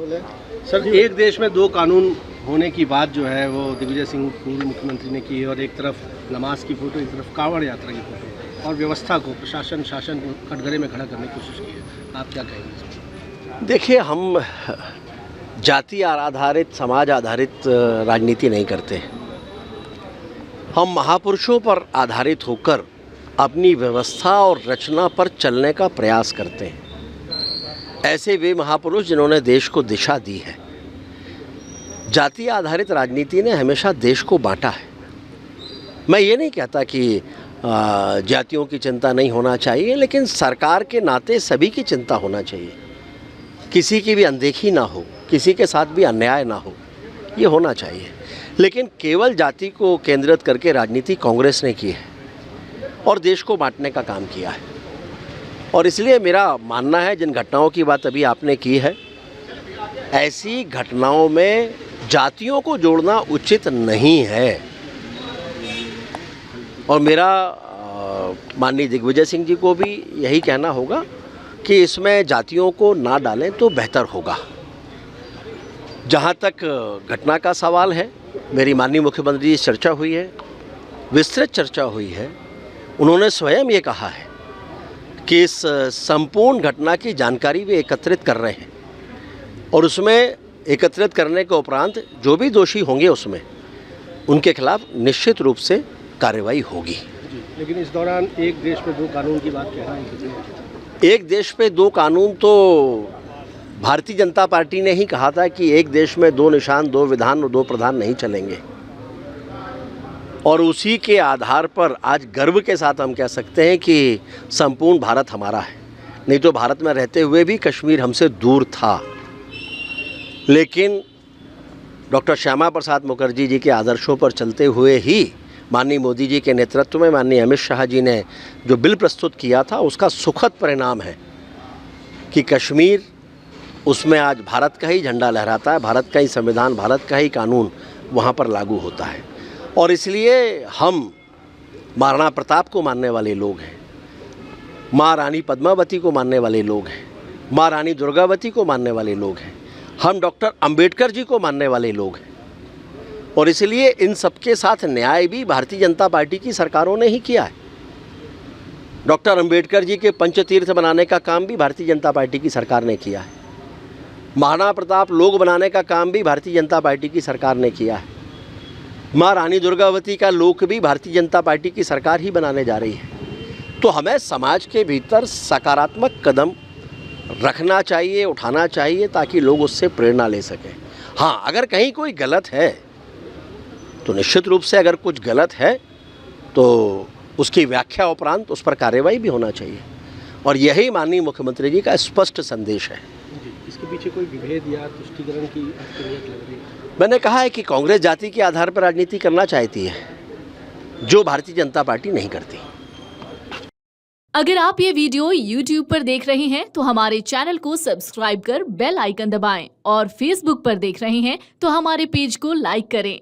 Sir, एक देश में दो कानून होने की बात जो है वो दिग्विजय सिंह पूर्व मुख्यमंत्री ने की है, और एक तरफ नमाज की फ़ोटो, एक तरफ कांवड़ यात्रा की फ़ोटो, और व्यवस्था को, प्रशासन शासन को कटघरे में खड़ा करने की कोशिश की है। आप क्या कहेंगे इसमें? देखिए, हम जाति आधारित, समाज आधारित राजनीति नहीं करते। हम महापुरुषों पर आधारित होकर अपनी व्यवस्था और रचना पर चलने का प्रयास करते हैं। ऐसे वे महापुरुष जिन्होंने देश को दिशा दी है। जाति आधारित राजनीति ने हमेशा देश को बांटा है। मैं ये नहीं कहता कि जातियों की चिंता नहीं होना चाहिए, लेकिन सरकार के नाते सभी की चिंता होना चाहिए। किसी की भी अनदेखी ना हो, किसी के साथ भी अन्याय ना हो, ये होना चाहिए। लेकिन केवल जाति को केंद्रित करके राजनीति कांग्रेस ने की है और देश को बांटने का काम किया है। और इसलिए मेरा मानना है, जिन घटनाओं की बात अभी आपने की है, ऐसी घटनाओं में जातियों को जोड़ना उचित नहीं है। और मेरा माननीय दिग्विजय सिंह जी को भी यही कहना होगा कि इसमें जातियों को ना डालें तो बेहतर होगा। जहाँ तक घटना का सवाल है, मेरी माननीय मुख्यमंत्री जी से चर्चा हुई है, विस्तृत चर्चा हुई है। उन्होंने स्वयं ये कहा है कि इस संपूर्ण घटना की जानकारी वे एकत्रित कर रहे हैं, और उसमें एकत्रित करने के उपरांत जो भी दोषी होंगे उसमें उनके खिलाफ निश्चित रूप से कार्रवाई होगी। लेकिन इस दौरान एक देश में दो कानून की बात कहना है। एक देश पे दो कानून तो भारतीय जनता पार्टी ने ही कहा था कि एक देश में दो निशान, दो विधान और दो प्रधान नहीं चलेंगे। और उसी के आधार पर आज गर्व के साथ हम कह सकते हैं कि संपूर्ण भारत हमारा है। नहीं तो भारत में रहते हुए भी कश्मीर हमसे दूर था। लेकिन डॉक्टर श्यामा प्रसाद मुखर्जी जी के आदर्शों पर चलते हुए ही माननीय मोदी जी के नेतृत्व में माननीय अमित शाह जी ने जो बिल प्रस्तुत किया था, उसका सुखद परिणाम है कि कश्मीर, उसमें आज भारत का ही झंडा लहराता है, भारत का ही संविधान, भारत का ही कानून वहाँ पर लागू होता है। और इसलिए हम महाराणा प्रताप को मानने वाले लोग हैं, माँ रानी पद्मावती को मानने वाले लोग हैं, माँ रानी दुर्गावती को मानने वाले लोग हैं, हम डॉक्टर अंबेडकर जी को मानने वाले लोग हैं। और इसलिए इन सबके साथ न्याय भी भारतीय जनता पार्टी की सरकारों ने ही किया है। डॉक्टर अंबेडकर जी के पंचतीर्थ बनाने का काम भी भारतीय जनता पार्टी की सरकार ने किया है। महाराणा प्रताप लोक बनाने का काम भी भारतीय जनता पार्टी की सरकार ने किया है। माँ रानी दुर्गावती का लोक भी भारतीय जनता पार्टी की सरकार ही बनाने जा रही है। तो हमें समाज के भीतर सकारात्मक कदम रखना चाहिए, उठाना चाहिए, ताकि लोग उससे प्रेरणा ले सकें। हाँ, अगर कहीं कोई गलत है तो निश्चित रूप से, अगर कुछ गलत है तो उसकी व्याख्या उपरांत उस पर कार्रवाई भी होना चाहिए। और यही माननीय मुख्यमंत्री जी का स्पष्ट संदेश है। इसके पीछे कोई विभेद या तुष्टीकरण की आपको नीयत लग रही है? मैंने कहा है कि कांग्रेस जाति के आधार पर राजनीति करना चाहती है, जो भारतीय जनता पार्टी नहीं करती। अगर आप ये वीडियो YouTube पर देख रहे हैं तो हमारे चैनल को सब्सक्राइब कर बेल आइकन दबाएं, और Facebook पर देख रहे हैं तो हमारे पेज को लाइक करें।